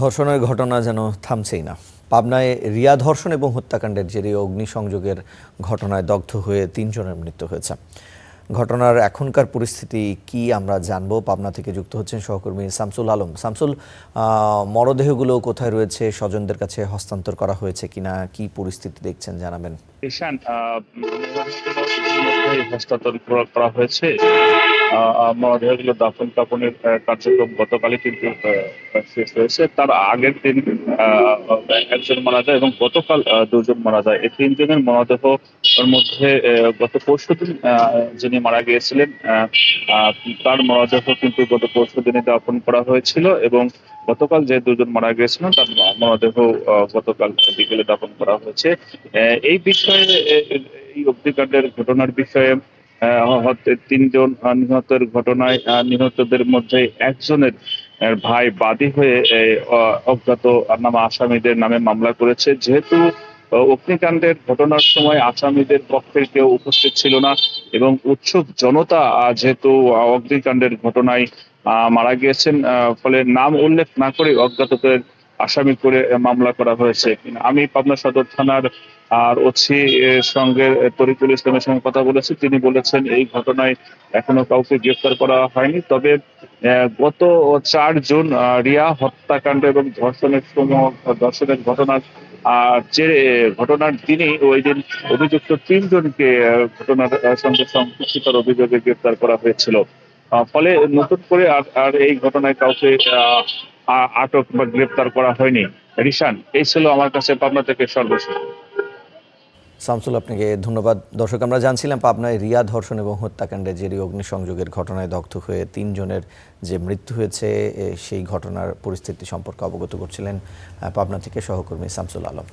ধর্ষণের ঘটনা যেন থামছেই না। পাবনায় রিয়া ধর্ষণ এবং হত্যাকাণ্ডের জেরে অগ্নিসংযোগের ঘটনায় দগ্ধ হয়ে ৩ জনের মৃত্যু হয়েছে। ঘটনার এখনকার পরিস্থিতি কি আমরা জানবো। পাবনা থেকে যুক্ত হচ্ছেন সহকর্মী শামসুল আলম। শামসুল, মরদেহগুলো কোথায় রয়েছে, স্বজনদের কাছে হস্তান্তর করা হয়েছে কিনা, কি পরিস্থিতি দেখছেন জানাবেন। ঈশান, ইতিমধ্যেই হস্তান্তর করা হয়েছে। মরদেহগুলো দাফন কাফনের কার্যক্রম গতকালই কিন্তু শেষ হয়েছে। তার আগের দিন একজন মারা যায় এবং গতকাল দুজন মারা যায়। এই তিনজনের মরদেহ মধ্যে গত পরশুদিন যিনি মারা গিয়েছিলেন তার মরদেহ কিন্তু গত পরশুদিনে দাফন করা হয়েছিল এবং গতকাল যে দুজন মারা গিয়েছিলেন তার মরদেহ গতকাল বিকেলে দাফন করা হয়েছে। এই বিষয়ে এই অগ্নিকাণ্ডের ঘটনার বিষয়ে তিনজন নিহতের ঘটনায় নিহতদের মধ্যে একজনের ভাই বাদী হয়ে অজ্ঞাত নামা আসামিদের নামে মামলা করেছে। যেহেতু অগ্নিকাণ্ডের ঘটনার সময় আসামিদের পক্ষের কেউ উপস্থিত ছিল না এবং উৎসুক জনতা যেহেতু অগ্নিকাণ্ডের ঘটনায় মারা গিয়েছেন, ফলে নাম উল্লেখ না করে অজ্ঞাতদের আসামি করে মামলা করা হয়েছে। আমি পাবনা সদর থানার আর ওসি সঙ্গে তরিকুল ইসলামের সঙ্গে কথা বলেছি। তিনি বলেছেন এই ঘটনায় এখনো কাউকে গ্রেফতার করা হয়নি, তবে গত ৪ জুন রিয়া হত্যাকাণ্ড এবং ধর্ষণের ঘটনার দিনই ওই দিন অভিযুক্ত ৩ জনকে ঘটনার সঙ্গে সম্পৃক্ততার অভিযোগে গ্রেফতার করা হয়েছিল। ফলে নতুন করে আর এই ঘটনায় কাউকে আটক বা গ্রেফতার করা হয়নি। রিশান, এই ছিল আমার কাছে পাবনা থেকে সর্বশেষ। শামসুল, আপনাকে ধন্যবাদ। দর্শক, আমরা জানছিলাম পাবনায় রিয়া ধর্ষণ এবং হত্যাকাণ্ডে জেরে অগ্নিসংযোগের ঘটনায় দগ্ধ হয়ে ৩ জনের যে মৃত্যু হয়েছে সেই ঘটনার পরিস্থিতি সম্পর্কে অবগত করছিলেন পাবনা থেকে সহকর্মী শামসুল আলম।